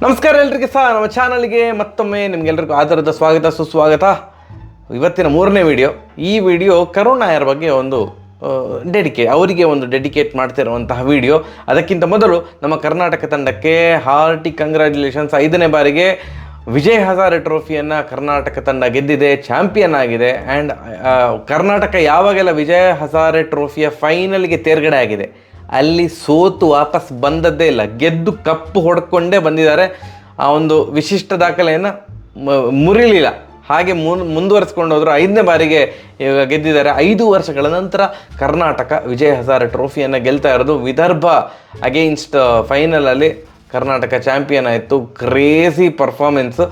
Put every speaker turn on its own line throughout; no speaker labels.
ನಮಸ್ಕಾರ ಎಲ್ರಿಗೆ ಸಹ ನಮ್ಮ ಚಾನಲ್ಗೆ ಮತ್ತೊಮ್ಮೆ ನಿಮಗೆಲ್ಲರಿಗೂ ಆಧಾರದ ಸ್ವಾಗತ ಸುಸ್ವಾಗತ. ಇವತ್ತಿನ ಮೂರನೇ ವಿಡಿಯೋ. ಈ ವಿಡಿಯೋ ಕರುಣ್ ನಾಯರ್ ಬಗ್ಗೆ ಒಂದು ಅವರಿಗೆ ಒಂದು ಡೆಡಿಕೇಟ್ ಮಾಡ್ತಿರುವಂತಹ ವಿಡಿಯೋ. ಅದಕ್ಕಿಂತ ಮೊದಲು ನಮ್ಮ ಕರ್ನಾಟಕ ತಂಡಕ್ಕೆ ಹಾರ್ಟಿ ಕಂಗ್ರ್ಯಾಚುಲೇಷನ್ಸ್. 5ನೇ ಬಾರಿಗೆ ವಿಜಯ್ ಹಜಾರೆ ಟ್ರೋಫಿಯನ್ನು ಕರ್ನಾಟಕ ತಂಡ ಗೆದ್ದಿದೆ, ಚಾಂಪಿಯನ್ ಆಗಿದೆ. ಆ್ಯಂಡ್ ಕರ್ನಾಟಕ ಯಾವಾಗೆಲ್ಲ ವಿಜಯ್ ಹಜಾರೆ ಟ್ರೋಫಿಯ ಫೈನಲ್ಗೆ ತೇರ್ಗಡೆ ಆಗಿದೆ ಅಲ್ಲಿ ಸೋತು ವಾಪಸ್ ಬಂದದ್ದೇ ಇಲ್ಲ, ಗೆದ್ದು ಕಪ್ಪು ಹೊಡ್ಕೊಂಡೇ ಬಂದಿದ್ದಾರೆ. ಆ ಒಂದು ವಿಶಿಷ್ಟ ದಾಖಲೆಯನ್ನು ಮುರಿಲಿಲ್ಲ, ಹಾಗೆ ಮುಂದುವರಿಸ್ಕೊಂಡು ಹೋದರು. 5ನೇ ಬಾರಿಗೆ ಇವಾಗ ಗೆದ್ದಿದ್ದಾರೆ. 5 ವರ್ಷಗಳ ನಂತರ ಕರ್ನಾಟಕ ವಿಜಯ್ ಹಜಾರೆ ಟ್ರೋಫಿಯನ್ನು ಗೆಲ್ತಾ ಇರೋದು. ವಿದರ್ಭ ಅಗೇನ್ಸ್ಟ್ ಫೈನಲಲ್ಲಿ ಕರ್ನಾಟಕ ಚಾಂಪಿಯನ್ ಆಯಿತು. Crazy performance.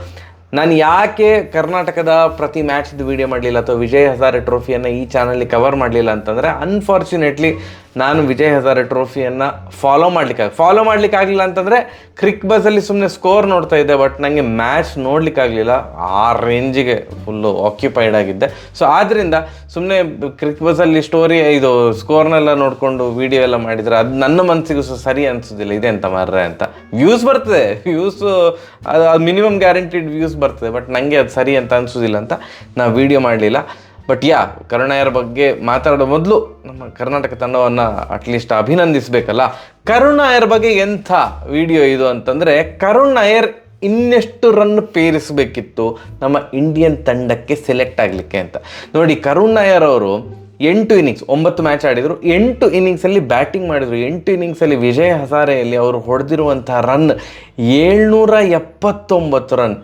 ನಾನು ಯಾಕೆ ಕರ್ನಾಟಕದ ಪ್ರತಿ ಮ್ಯಾಚ್ದು ವೀಡಿಯೋ ಮಾಡಲಿಲ್ಲ ಅಥವಾ ವಿಜಯ್ ಹಜಾರೆ ಟ್ರೋಫಿಯನ್ನು ಈ ಚಾನಲ್ಲಿ ಕವರ್ ಮಾಡಲಿಲ್ಲ ಅಂತಂದರೆ, ಅನ್ಫಾರ್ಚುನೇಟ್ಲಿ ನಾನು ವಿಜಯ್ ಹಜಾರೆ ಟ್ರೋಫಿಯನ್ನು ಫಾಲೋ ಮಾಡಲಿಕ್ಕಾಗಲಿಲ್ಲ ಅಂತಂದರೆ ಕ್ರಿಕ್ ಬಸ್ಸಲ್ಲಿ ಸುಮ್ಮನೆ ಸ್ಕೋರ್ ನೋಡ್ತಾ ಇದ್ದೆ, ಬಟ್ ನನಗೆ ಮ್ಯಾಚ್ ನೋಡಲಿಕ್ಕಾಗಲಿಲ್ಲ. ಆ ರೇಂಜಿಗೆ ಫುಲ್ಲು ಆಕ್ಯುಪೈಡ್ ಆಗಿದ್ದೆ. ಸೊ ಆದ್ದರಿಂದ ಸುಮ್ಮನೆ ಕ್ರಿಕ್ ಬಸ್ಸಲ್ಲಿ ಇದು ಸ್ಕೋರ್ನೆಲ್ಲ ನೋಡಿಕೊಂಡು ವೀಡಿಯೋ ಎಲ್ಲ ಮಾಡಿದರೆ ಅದು ನನ್ನ ಮನಸ್ಸಿಗೂ ಸರಿ ಅನಿಸೋದಿಲ್ಲ. ಇದೆ ಅಂತ ಮಾರ್ರೆ ಅಂತ ವ್ಯೂಸ್ ಬರ್ತದೆ, ಅದು ಮಿನಿಮಮ್ ಗ್ಯಾರಂಟಿಡ್ ವ್ಯೂಸ್ ಬರ್ತದೆ, ಬಟ್ ನನಗೆ ಅದು ಸರಿ ಅಂತ ಅನಿಸೋದಿಲ್ಲ ಅಂತ ನಾವು ವೀಡಿಯೋ ಮಾಡಲಿಲ್ಲ. ಬಟ್ ಕರುಣ್ ನಾಯರ್ ಬಗ್ಗೆ ಮಾತಾಡೋ ಮೊದಲು ನಮ್ಮ ಕರ್ನಾಟಕ ತಂಡವನ್ನು ಅಟ್ಲೀಸ್ಟ್ ಅಭಿನಂದಿಸಬೇಕಲ್ಲ. ಕರುಣ್ ನಾಯರ್ ಬಗ್ಗೆ ಎಂಥ ವಿಡಿಯೋ ಇದು ಅಂತಂದರೆ, ಕರುಣ್ ನಾಯರ್ ಇನ್ನೆಷ್ಟು ರನ್ ಪೇರಿಸಬೇಕಿತ್ತು ನಮ್ಮ ಇಂಡಿಯನ್ ತಂಡಕ್ಕೆ ಸೆಲೆಕ್ಟ್ ಆಗಲಿಕ್ಕೆ ಅಂತ. ನೋಡಿ, ಕರುಣ್ ನಾಯರ್ ಅವರು 8 ಇನ್ನಿಂಗ್ಸ್ 9 ಮ್ಯಾಚ್ ಆಡಿದರು. 8 ಇನ್ನಿಂಗ್ಸಲ್ಲಿ ಬ್ಯಾಟಿಂಗ್ ಮಾಡಿದರು. 8 ಇನ್ನಿಂಗ್ಸಲ್ಲಿ ವಿಜಯ್ ಹಜಾರೆಯಲ್ಲಿ ಅವರು ಹೊಡೆದಿರುವಂತಹ ರನ್ 779 ರನ್.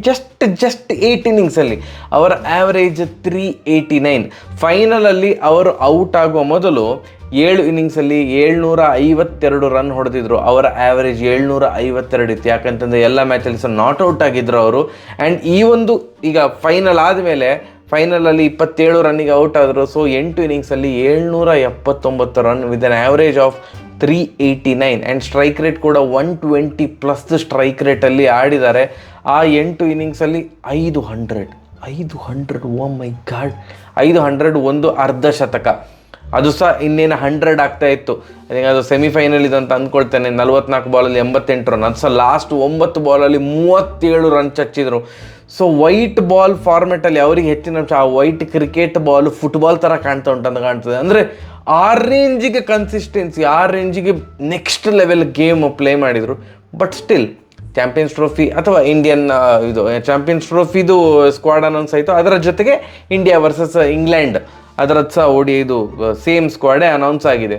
ಜಸ್ಟ್ 8 ಇನ್ನಿಂಗ್ಸಲ್ಲಿ ಅವರ ಆ್ಯಾವರೇಜ್ 389. ಫೈನಲಲ್ಲಿ ಅವರು ಔಟ್ ಆಗುವ ಮೊದಲು 7 ಇನ್ನಿಂಗ್ಸಲ್ಲಿ 752 ರನ್ ಹೊಡೆದಿದ್ರು. ಅವರ ಆ್ಯಾವರೇಜ್ 752 ಇತ್ತು. ಯಾಕಂತಂದರೆ ಎಲ್ಲ ಮ್ಯಾಚಲ್ಲಿ ಸಹ ನಾಟ್ ಔಟ್ ಆಗಿದ್ರು ಅವರು. ಆ್ಯಂಡ್ ಈ ಒಂದು ಈಗ ಫೈನಲ್ ಆದಮೇಲೆ ಫೈನಲಲ್ಲಿ 27 ರನ್ನಿಗೆ ಔಟ್ ಆದರು. ಸೊ 8 ಇನ್ನಿಂಗ್ಸಲ್ಲಿ 779 run with an average of 389. And strike rate ಕೂಡ 120+ ಸ್ಟ್ರೈಕ್ ರೇಟಲ್ಲಿ ಆಡಿದ್ದಾರೆ. ಆ 8 ಇನ್ನಿಂಗ್ಸಲ್ಲಿ 500 ಓ ಮೈ ಗಾಡ್, 500 ಒಂದು ಅರ್ಧ ಶತಕ. ಅದು ಸಹ ಇನ್ನೇನು 100 ಆಗ್ತಾ ಇತ್ತು. ಅದು ಸೆಮಿಫೈನಲ್ ಇದು ಅಂತ ಅಂದ್ಕೊಳ್ತೇನೆ. 44 ಬಾಲಲ್ಲಿ 88 ರನ್. ಅದು ಸಹ ಲಾಸ್ಟ್ 9 ಬಾಲಲ್ಲಿ 37 ರನ್ ಚಚ್ಚಿದ್ರು. ಸೊ ವೈಟ್ ಬಾಲ್ ಫಾರ್ಮೆಟಲ್ಲಿ ಅವರಿಗೆ ಹೆಚ್ಚಿನ ಅಂಶ, ಆ ವೈಟ್ ಕ್ರಿಕೆಟ್ ಬಾಲ್ ಫುಟ್ಬಾಲ್ ಥರ ಕಾಣ್ತಾ ಉಂಟಂತ ಕಾಣ್ತದೆ. ಅಂದರೆ ಆ ರೇಂಜಿಗೆ ಕನ್ಸಿಸ್ಟೆನ್ಸಿ, ಆ ರೇಂಜಿಗೆ ನೆಕ್ಸ್ಟ್ ಲೆವೆಲ್ ಗೇಮ್ ಪ್ಲೇ ಮಾಡಿದರು. ಬಟ್ ಸ್ಟಿಲ್ ಚಾಂಪಿಯನ್ಸ್ ಟ್ರೋಫಿ ಅಥವಾ ಇಂಡಿಯನ್ ಚಾಂಪಿಯನ್ಸ್ ಟ್ರೋಫಿದು ಸ್ಕ್ವಾಡ್ ಅನೌನ್ಸ್ ಆಯಿತು. ಅದರ ಜೊತೆಗೆ ಇಂಡಿಯಾ ವರ್ಸಸ್ ಇಂಗ್ಲೆಂಡ್ ಅದರದ್ದು ಸಹ ಇದು ಸೇಮ್ ಸ್ಕ್ವಾಡೇ ಅನೌನ್ಸ್ ಆಗಿದೆ.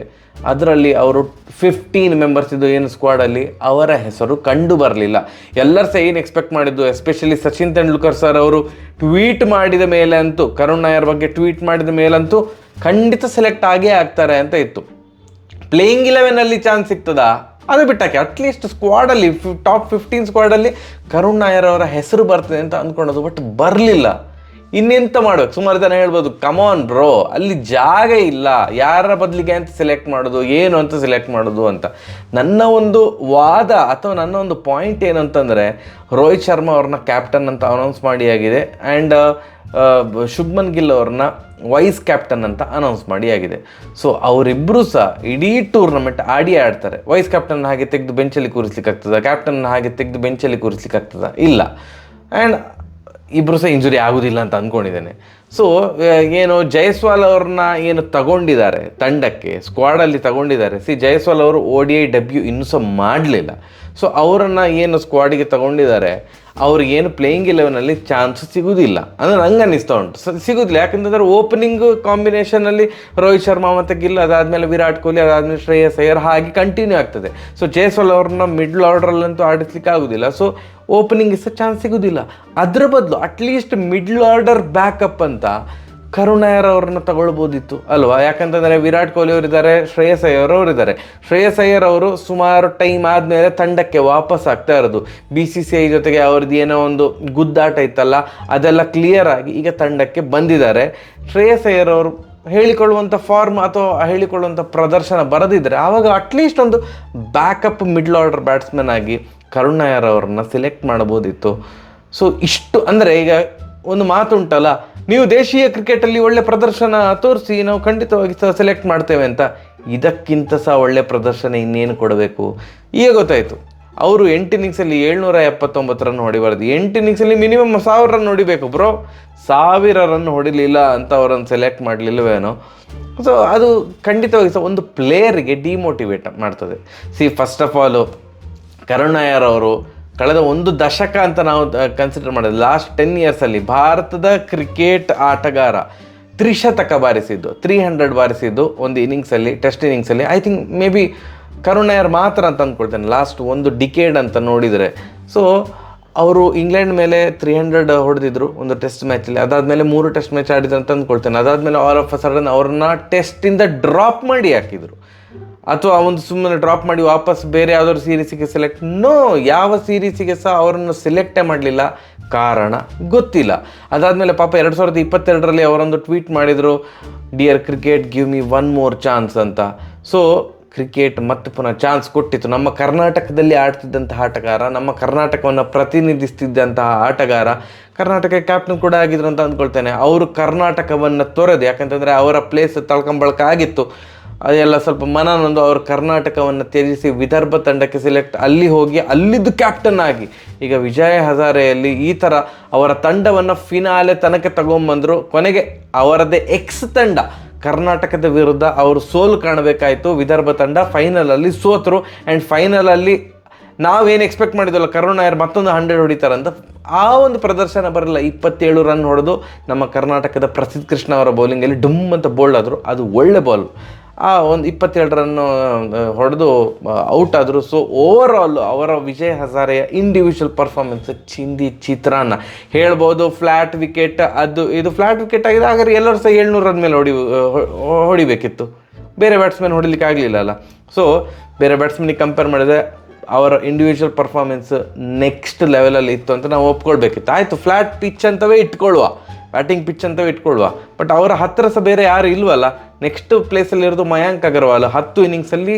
ಅದರಲ್ಲಿ ಅವರು 15 ಮೆಂಬರ್ಸ್ ಇದು ಏನು ಸ್ಕ್ವಾಡಲ್ಲಿ ಅವರ ಹೆಸರು ಕಂಡು ಬರಲಿಲ್ಲ. ಎಲ್ಲರೂ ಸಹ ಏನು ಎಕ್ಸ್ಪೆಕ್ಟ್ ಮಾಡಿದ್ದು, ಎಸ್ಪೆಷಲಿ ಸಚಿನ್ ತೆಂಡೂಲ್ಕರ್ ಸರ್ ಅವರು ಟ್ವೀಟ್ ಮಾಡಿದ ಮೇಲೆ ಅಂತೂ, ಕರುಣ್ ನಾಯರ್ ಬಗ್ಗೆ ಟ್ವೀಟ್ ಮಾಡಿದ ಮೇಲಂತೂ ಖಂಡಿತ ಸೆಲೆಕ್ಟ್ ಆಗೇ ಆಗ್ತಾರೆ ಅಂತ ಇತ್ತು. ಪ್ಲೇಯಿಂಗ್ 11ಅಲ್ಲಿ ಚಾನ್ಸ್ ಸಿಗ್ತದಾ ಅದು ಬಿಟ್ಟಕ್ಕೆ ಅಟ್ಲೀಸ್ಟ್ ಸ್ಕ್ವಾಡಲ್ಲಿ ಟಾಪ್ 15 ಸ್ಕ್ವಾಡಲ್ಲಿ ಕರುಣ್ ನಾಯರ್ ಅವರ ಹೆಸರು ಬರ್ತದೆ ಅಂತ ಅಂದ್ಕೊಂಡೋದು. ಬಟ್ ಬರಲಿಲ್ಲ. ಇನ್ನೆಂತ ಮಾಡ್ಬೇಕು? ಸುಮಾರು ಜನ ಹೇಳ್ಬೋದು, ಕಮಾನ್ ಬ್ರೋ, ಅಲ್ಲಿ ಜಾಗ ಇಲ್ಲ, ಯಾರ ಬದಲಿಗೆ ಅಂತ ಸೆಲೆಕ್ಟ್ ಮಾಡೋದು, ಏನು ಅಂತ ಸೆಲೆಕ್ಟ್ ಮಾಡೋದು ಅಂತ. ನನ್ನ ಒಂದು ವಾದ ಅಥವಾ ನನ್ನ ಒಂದು ಪಾಯಿಂಟ್ ಏನು ಅಂತಂದರೆ, ರೋಹಿತ್ ಶರ್ಮಾ ಅವ್ರನ್ನ ಕ್ಯಾಪ್ಟನ್ ಅಂತ ಅನೌನ್ಸ್ ಮಾಡಿ ಆಗಿದೆ. ಆ್ಯಂಡ್ ಶುಭ್ಮನ್ ಗಿಲ್ ಅವ್ರನ್ನ ವೈಸ್ ಕ್ಯಾಪ್ಟನ್ ಅಂತ ಅನೌನ್ಸ್ ಮಾಡಿ ಆಗಿದೆ. ಸೊ ಅವರಿಬ್ಬರು ಸಹ ಇಡೀ ಟೂರ್ನಮೆಂಟ್ ಆಡ್ತಾರೆ. ವೈಸ್ ಕ್ಯಾಪ್ಟನ್ ಹಾಗೆ ತೆಗೆದು ಬೆಂಚಲ್ಲಿ ಕೂರಿಸ್ಲಿಕ್ಕಾಗ್ತದ, ಕ್ಯಾಪ್ಟನ್ ಹಾಗೆ ತೆಗೆದು ಬೆಂಚಲ್ಲಿ ಕೂರಿಸ್ಲಿಕ್ಕಾಗ್ತದ? ಇಲ್ಲ. ಆ್ಯಂಡ್ ಇಬ್ಬರು ಸಹ ಇಂಜುರಿ ಆಗೋದಿಲ್ಲ ಅಂತ ಅಂದ್ಕೊಂಡಿದ್ದೇನೆ. ಸೊ ಏನು ಜೈಸ್ವಾಲ್ ಅವ್ರನ್ನ ಏನು ತಗೊಂಡಿದ್ದಾರೆ ತಂಡಕ್ಕೆ, ಸ್ಕ್ವಾಡಲ್ಲಿ ತಗೊಂಡಿದ್ದಾರೆ. ಜೈಸ್ವಾಲ್ ಅವರು ODI ಡೆಬ್ಯೂ ಇನ್ನೂ ಸಹ ಮಾಡಲಿಲ್ಲ. ಸೊ ಅವರನ್ನು ಏನು ಸ್ಕ್ವಾಡಿಗೆ ತಗೊಂಡಿದ್ದಾರೆ, ಅವ್ರಿಗೇನು ಪ್ಲೇಯಿಂಗ್ 11ಅಲ್ಲಿ ಚಾನ್ಸ್ ಸಿಗೋದಿಲ್ಲ ಅಂದರೆ ನಂಗೆ ಅನ್ನಿಸ್ತಾ ಉಂಟು, ಸಿಗೋದಿಲ್ಲ. ಯಾಕಂತಂದರೆ ಓಪನಿಂಗ್ ಕಾಂಬಿನೇಷನಲ್ಲಿ ರೋಹಿತ್ ಶರ್ಮಾ ಮತ್ತು ಗಿಲ್, ಅದಾದಮೇಲೆ ವಿರಾಟ್ ಕೊಹ್ಲಿ, ಅದಾದಮೇಲೆ ಶ್ರೇಯಸ್ ಅಯ್ಯರ್, ಹಾಗೆ ಕಂಟಿನ್ಯೂ ಆಗ್ತದೆ. ಸೊ ಜೈಸ್ವಾಲ್ ಅವ್ರನ್ನ ಮಿಡ್ಲ್ ಆರ್ಡ್ರಲ್ಲಂತೂ ಆಡಿಸ್ಲಿಕ್ಕೆ ಆಗೋದಿಲ್ಲ. ಸೊ ಓಪನಿಂಗ್ ಸಹ ಚಾನ್ಸ್ ಸಿಗೋದಿಲ್ಲ. ಅದರ ಬದಲು ಅಟ್ಲೀಸ್ಟ್ ಮಿಡ್ಲ್ ಆರ್ಡರ್ ಬ್ಯಾಕಪ್ ಅಂತ ಕರುಣ್ ನಾಯರ್ ಅವ್ರನ್ನ ತಗೊಳ್ಬೋದಿತ್ತು ಅಲ್ವಾ? ಯಾಕಂತಂದರೆ ವಿರಾಟ್ ಕೊಹ್ಲಿ ಅವರಿದ್ದಾರೆ, ಶ್ರೇಯಸ್ ಅಯ್ಯರ್ ಅವರಿದ್ದಾರೆ. ಶ್ರೇಯಸ್ ಅಯ್ಯರ್ ಅವರು ಸುಮಾರು ಟೈಮ್ ಆದಮೇಲೆ ತಂಡಕ್ಕೆ ವಾಪಸ್ ಆಗ್ತಾ ಇರೋದು. BCCI ಜೊತೆಗೆ ಅವ್ರದ್ದು ಏನೋ ಒಂದು ಗುದ್ದಾಟ ಇತ್ತಲ್ಲ, ಅದೆಲ್ಲ ಕ್ಲಿಯರ್ ಆಗಿ ಈಗ ತಂಡಕ್ಕೆ ಬಂದಿದ್ದಾರೆ. ಶ್ರೇಯಸ್ ಅಯ್ಯರ್ ಅವರು ಹೇಳಿಕೊಳ್ಳುವಂಥ ಫಾರ್ಮ್ ಅಥವಾ ಹೇಳಿಕೊಳ್ಳುವಂಥ ಪ್ರದರ್ಶನ ಬರದಿದ್ದರೆ ಆವಾಗ ಅಟ್ಲೀಸ್ಟ್ ಒಂದು ಬ್ಯಾಕಪ್ ಮಿಡ್ಲ್ ಆರ್ಡರ್ ಬ್ಯಾಟ್ಸ್ಮನ್ ಆಗಿ ಕರುಣ್ ನಾಯರ್ ಅವ್ರನ್ನ ಸೆಲೆಕ್ಟ್ ಮಾಡ್ಬೋದಿತ್ತು. ಸೊ ಇಷ್ಟು ಅಂದರೆ ಈಗ ಒಂದು ಮಾತುಂಟಲ್ಲ, ನೀವು ದೇಶೀಯ ಕ್ರಿಕೆಟಲ್ಲಿ ಒಳ್ಳೆ ಪ್ರದರ್ಶನ ತೋರಿಸಿ ನಾವು ಖಂಡಿತವಾಗಿ ಸೆಲೆಕ್ಟ್ ಮಾಡ್ತೇವೆ ಅಂತ. ಇದಕ್ಕಿಂತ ಸಹ ಒಳ್ಳೆ ಪ್ರದರ್ಶನ ಇನ್ನೇನು ಕೊಡಬೇಕು? ಈಗ ಗೊತ್ತಾಯಿತು, ಅವರು 8 ಇನ್ನಿಂಗ್ಸಲ್ಲಿ 779 ರನ್ ಹೊಡಿಬಾರ್ದು. 8 ಇನ್ನಿಂಗ್ಸಲ್ಲಿ ಮಿನಿಮಮ್ 1000 ರನ್ ಹೊಡಿಬೇಕು ಬ್ರೋ. 1000 ರನ್ ಹೊಡಿಲಿಲ್ಲ ಅಂತ ಅವರನ್ನು ಸೆಲೆಕ್ಟ್ ಮಾಡಲಿಲ್ಲವೇನೋ. ಸೊ ಅದು ಖಂಡಿತವಾಗಿ ಸಹ ಒಂದು ಪ್ಲೇಯರಿಗೆ ಡಿಮೋಟಿವೇಟ್ ಮಾಡ್ತದೆ. First of all Karun Nair ಅವರು ಕಳೆದ ಒಂದು ದಶಕ ಅಂತ ನಾವು ಕನ್ಸಿಡರ್ ಮಾಡೋದು, ಲಾಸ್ಟ್ 10 ಇಯರ್ಸಲ್ಲಿ ಭಾರತದ ಕ್ರಿಕೆಟ್ ಆಟಗಾರ ತ್ರಿಶತಕ ಬಾರಿಸಿದ್ದು, 300 ಬಾರಿಸಿದ್ದು ಒಂದು ಇನ್ನಿಂಗ್ಸಲ್ಲಿ, ಟೆಸ್ಟ್ ಇನ್ನಿಂಗ್ಸಲ್ಲಿ. I think maybe Karun Nair ಮಾತ್ರ ಅಂತ ಅಂದ್ಕೊಳ್ತೇನೆ ಲಾಸ್ಟ್ ಒಂದು ಡಿಕೇಡ್ ಅಂತ ನೋಡಿದರೆ. ಸೊ ಅವರು ಇಂಗ್ಲೆಂಡ್ ಮೇಲೆ 300 ಹೊಡೆದಿದ್ರು ಒಂದು ಟೆಸ್ಟ್ ಮ್ಯಾಚಲ್ಲಿ. ಅದಾದಮೇಲೆ 3 ಟೆಸ್ಟ್ ಮ್ಯಾಚ್ ಆಡಿದ್ರು ಅಂತ ಅಂದ್ಕೊಳ್ತೇನೆ. ಅದಾದಮೇಲೆ ಆಲ್ ಆಫ್ ಅ ಸಡನ್ ಅವ್ರನ್ನ ಟೆಸ್ಟಿಂದ ಡ್ರಾಪ್ ಮಾಡಿ ಹಾಕಿದರು, ಅಥವಾ ಒಂದು ಸುಮ್ಮನೆ ಡ್ರಾಪ್ ಮಾಡಿ ವಾಪಸ್ ಬೇರೆ ಯಾವುದಾದ್ರು ಸೀರೀಸಿಗೆ ಸೆಲೆಕ್ಟ್. ಯಾವ ಸೀರೀಸಿಗೆ ಸಹ ಅವರನ್ನು ಸೆಲೆಕ್ಟೇ ಮಾಡಲಿಲ್ಲ. ಕಾರಣ ಗೊತ್ತಿಲ್ಲ. ಅದಾದಮೇಲೆ ಪಾಪ 2022ರಲ್ಲಿ ಅವರೊಂದು ಟ್ವೀಟ್ ಮಾಡಿದರು, dear cricket give me one more chance ಅಂತ. ಸೊ ಕ್ರಿಕೆಟ್ ಮತ್ತೆ ಪುನಃ ಚಾನ್ಸ್ ಕೊಟ್ಟಿತ್ತು. ನಮ್ಮ ಕರ್ನಾಟಕದಲ್ಲಿ ಆಡ್ತಿದ್ದಂತಹ ಆಟಗಾರ, ನಮ್ಮ ಕರ್ನಾಟಕವನ್ನು ಪ್ರತಿನಿಧಿಸ್ತಿದ್ದಂತಹ ಆಟಗಾರ, ಕರ್ನಾಟಕ ಕ್ಯಾಪ್ಟನ್ ಕೂಡ ಆಗಿದ್ರು ಅಂತ ಅಂದ್ಕೊಳ್ತೇನೆ. ಅವರು ಕರ್ನಾಟಕವನ್ನು ತೊರೆದು, ಯಾಕಂತಂದರೆ ಅವರ ಪ್ಲೇಸ್ ತಳ್ಕೊಂಬಳಕ ಆಗಿತ್ತು, ಅದೆಲ್ಲ ಸ್ವಲ್ಪ ಮನನೊಂದು ಅವರು ಕರ್ನಾಟಕವನ್ನು ತ್ಯಜಿಸಿ ವಿದರ್ಭ ತಂಡಕ್ಕೆ ಅಲ್ಲಿ ಹೋಗಿ ಅಲ್ಲಿದ್ದು ಕ್ಯಾಪ್ಟನ್ ಆಗಿ ಈಗ ವಿಜಯ್ ಹಜಾರೆಯಲ್ಲಿ ಈ ಥರ ಅವರ ತಂಡವನ್ನು ಫಿನಾಲೆ ತನಕ ತಗೊಂಬಂದರು. ಕೊನೆಗೆ ಅವರದೇ ಎಕ್ಸ್ ತಂಡ ಕರ್ನಾಟಕದ ವಿರುದ್ಧ ಅವರು ಸೋಲು ಕಾಣಬೇಕಾಯಿತು. ವಿದರ್ಭ ತಂಡ ಫೈನಲಲ್ಲಿ ಸೋತರು. ಆ್ಯಂಡ್ ಫೈನಲಲ್ಲಿ ನಾವೇನು ಎಕ್ಸ್ಪೆಕ್ಟ್ ಮಾಡಿದ್ವಲ್ಲ ಕರುಣ್ ನಾಯರ್ ಮತ್ತೊಂದು 100 ಹೊಡಿತಾರಂತ, ಆ ಒಂದು ಪ್ರದರ್ಶನ ಬರಲ್ಲ. 27 ರನ್ ಹೊಡೆದು ನಮ್ಮ ಕರ್ನಾಟಕದ ಪ್ರಸಿದ್ಧ ಕೃಷ್ಣ ಅವರ ಬೌಲಿಂಗಲ್ಲಿ ಡುಮ್ ಅಂತ ಬೋಲ್ಡ್ ಆದರು. ಅದು ಒಳ್ಳೆ ಬಾಲ್. ಆ ಒಂದು 27 ರನ್ನು ಹೊಡೆದು ಔಟ್ ಆದರು. ಸೊ ಓವರ್ ಆಲ್ ಅವರ ವಿಜಯ್ ಹಜಾರೆಯ ಇಂಡಿವಿಜುವಲ್ ಪರ್ಫಾರ್ಮೆನ್ಸ್ ಚಿಂದಿ ಚಿತ್ರಾನ್ನ ಹೇಳ್ಬೋದು. ಫ್ಲ್ಯಾಟ್ ವಿಕೆಟ್, ಅದು ಇದು ಫ್ಲ್ಯಾಟ್ ವಿಕೆಟ್ ಆಗಿದೆ. ಹಾಗಾದ್ರೆ ಎಲ್ಲರೂ ಸಹ 700 ರನ್ ಮೇಲೆ ಹೊಡಿಬೇಕಿತ್ತು. ಬೇರೆ ಬ್ಯಾಟ್ಸ್ಮನ್ ಹೊಡಿಲಿಕ್ಕೆ ಆಗಲಿಲ್ಲ ಅಲ್ಲ. ಸೊ ಬೇರೆ ಬ್ಯಾಟ್ಸ್ಮನ್ಗೆ ಕಂಪೇರ್ ಮಾಡಿದ್ರೆ ಅವರ ಇಂಡಿವಿಜುವಲ್ ಪರ್ಫಾರ್ಮೆನ್ಸ್ ನೆಕ್ಸ್ಟ್ ಲೆವೆಲಲ್ಲಿ ಇತ್ತು ಅಂತ ನಾವು ಒಪ್ಕೊಳ್ಬೇಕಿತ್ತು. ಆಯಿತು, ಫ್ಲ್ಯಾಟ್ ಪಿಚ್ ಅಂತವೇ ಇಟ್ಕೊಳ್ಳುವ, ಬ್ಯಾಟಿಂಗ್ ಪಿಚ್ ಅಂತವೇ ಇಟ್ಕೊಳ್ಳುವ. ಬಟ್ ಅವರ ಹತ್ತಿರ ಸಹ ಬೇರೆ ಯಾರು ಇಲ್ವಲ್ಲ. ನೆಕ್ಸ್ಟ್ ಪ್ಲೇಸಲ್ಲಿರೋದು ಮಯಾಂಕ್ ಅಗರ್ವಾಲ್. 10 ಇನ್ನಿಂಗ್ಸಲ್ಲಿ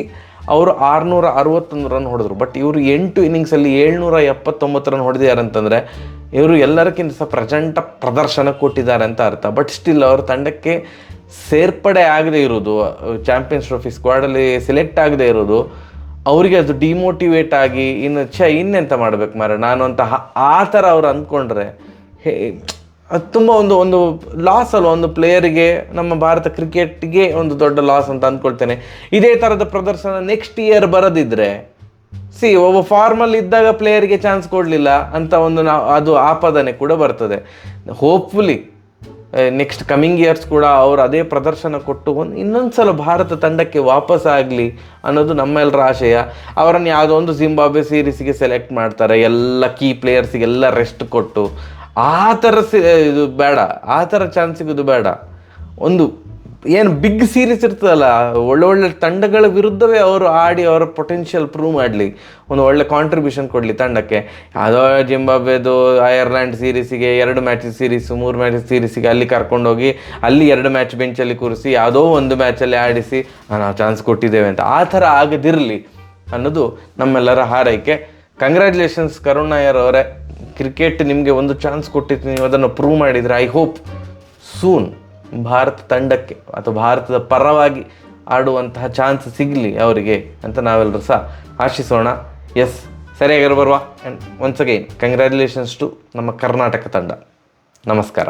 ಅವರು 661 ರನ್ ಹೊಡೆದ್ರು. ಬಟ್ ಇವರು 8 ಇನ್ನಿಂಗ್ಸಲ್ಲಿ 779 ರನ್ ಹೊಡೆದಿದ್ದಾರಂತಂದರೆ ಇವರು ಎಲ್ಲರಿಗಿಂತ ಸಹ ಪ್ರಚಂಡ ಪ್ರದರ್ಶನ ಕೊಟ್ಟಿದ್ದಾರೆ ಅಂತ ಅರ್ಥ. ಬಟ್ ಸ್ಟಿಲ್ ಅವ್ರ ತಂಡಕ್ಕೆ ಸೇರ್ಪಡೆ ಆಗದೆ ಇರೋದು, ಚಾಂಪಿಯನ್ಸ್ ಟ್ರೋಫಿ ಸ್ಕ್ವಾಡಲ್ಲಿ ಸೆಲೆಕ್ಟ್ ಆಗದೆ ಇರೋದು ಅವರಿಗೆ ಅದು ಡಿಮೋಟಿವೇಟ್ ಆಗಿ ಇನ್ನೆಂತ ಮಾಡ್ಬೇಕು ಮಾರೆ ನಾನು ಅಂತ ಆ ಥರ ಅವ್ರು ಅಂದ್ಕೊಂಡ್ರೆ ಅದು ತುಂಬ ಒಂದು ಲಾಸ್ ಅಲ್ವ ಒಂದು ಪ್ಲೇಯರಿಗೆ, ನಮ್ಮ ಭಾರತ ಕ್ರಿಕೆಟ್ಗೆ ಒಂದು ದೊಡ್ಡ ಲಾಸ್ ಅಂತ ಅಂದ್ಕೊಳ್ತೇನೆ. ಇದೇ ಥರದ ಪ್ರದರ್ಶನ ನೆಕ್ಸ್ಟ್ ಇಯರ್ ಬರೋದಿದ್ರೆ, ಒಬ್ಬ ಫಾರ್ಮಲ್ ಇದ್ದಾಗ ಪ್ಲೇಯರ್ಗೆ ಚಾನ್ಸ್ ಕೊಡಲಿಲ್ಲ ಅಂತ ಒಂದು ಅದು ಆಪಾದನೆ ಕೂಡ ಬರ್ತದೆ. ಹೋಪ್ಫುಲಿ ನೆಕ್ಸ್ಟ್ ಕಮಿಂಗ್ ಇಯರ್ಸ್ ಕೂಡ ಅವರು ಅದೇ ಪ್ರದರ್ಶನ ಕೊಟ್ಟು ಇನ್ನೊಂದು ಸಲ ಭಾರತ ತಂಡಕ್ಕೆ ವಾಪಸ್ ಆಗಲಿ ಅನ್ನೋದು ನಮ್ಮೆಲ್ಲರ ಆಶಯ. ಅವರನ್ನು ಯಾವುದೋ ಒಂದು ಜಿಂಬಾಬ್ವೆ ಸೀರೀಸಿಗೆ ಸೆಲೆಕ್ಟ್ ಮಾಡ್ತಾರೆ, ಎಲ್ಲ ಕೀ ಪ್ಲೇಯರ್ಸಿಗೆಲ್ಲ ರೆಸ್ಟ್ ಕೊಟ್ಟು. ಆ ಥರ ಇದು ಬೇಡ, ಆ ಥರ ಚಾನ್ಸ್ ಸಿಗೋದು ಬೇಡ. ಒಂದು ಏನು ಬಿಗ್ ಸೀರೀಸ್ ಇರ್ತದಲ್ಲ, ಒಳ್ಳೊಳ್ಳೆ ತಂಡಗಳ ವಿರುದ್ಧವೇ ಅವರು ಆಡಿ ಅವರ ಪೊಟೆನ್ಷಿಯಲ್ ಪ್ರೂವ್ ಮಾಡಲಿ, ಒಂದು ಒಳ್ಳೆ ಕಾಂಟ್ರಿಬ್ಯೂಷನ್ ಕೊಡಲಿ ತಂಡಕ್ಕೆ. ಯಾವುದೋ ಜಿಂಬಾಬ್ವೆದು ಐರ್ಲ್ಯಾಂಡ್ ಸೀರೀಸಿಗೆ 2 ಮ್ಯಾಚ್ ಸೀರೀಸು 3 ಮ್ಯಾಚ್ ಸೀರೀಸಿಗೆ ಅಲ್ಲಿ ಕರ್ಕೊಂಡೋಗಿ ಅಲ್ಲಿ 2 ಮ್ಯಾಚ್ ಬೆಂಚಲ್ಲಿ ಕೂರಿಸಿ ಯಾವುದೋ ಒಂದು ಮ್ಯಾಚಲ್ಲಿ ಆಡಿಸಿ ನಾವು ಚಾನ್ಸ್ ಕೊಟ್ಟಿದ್ದೇವೆ ಅಂತ ಆ ಥರ ಆಗದಿರಲಿ ಅನ್ನೋದು ನಮ್ಮೆಲ್ಲರ ಹಾರೈಕೆ. ಕಂಗ್ರ್ಯಾಚುಲೇಷನ್ಸ್ ಕರುಣ್ ನಾಯರ್ ಅವರೇ, ಕ್ರಿಕೆಟ್ ನಿಮಗೆ ಒಂದು ಚಾನ್ಸ್ ಕೊಟ್ಟಿತ್ತು, ನೀವು ಅದನ್ನು ಪ್ರೂವ್ ಮಾಡಿದರೆ. ಐ ಹೋಪ್ ಸೂನ್ ಭಾರತ ತಂಡಕ್ಕೆ ಅಥವಾ ಭಾರತದ ಪರವಾಗಿ ಆಡುವಂತಹ ಚಾನ್ಸ್ ಸಿಗಲಿ ಅವರಿಗೆ ಅಂತ ನಾವೆಲ್ಲರೂ ಸಹ ಆಶಿಸೋಣ. ಎಸ್, ಸರಿಯಾಗಿರೋ ಬರುವ. And once again congratulations to ನಮ್ಮ ಕರ್ನಾಟಕ ತಂಡ. ನಮಸ್ಕಾರ.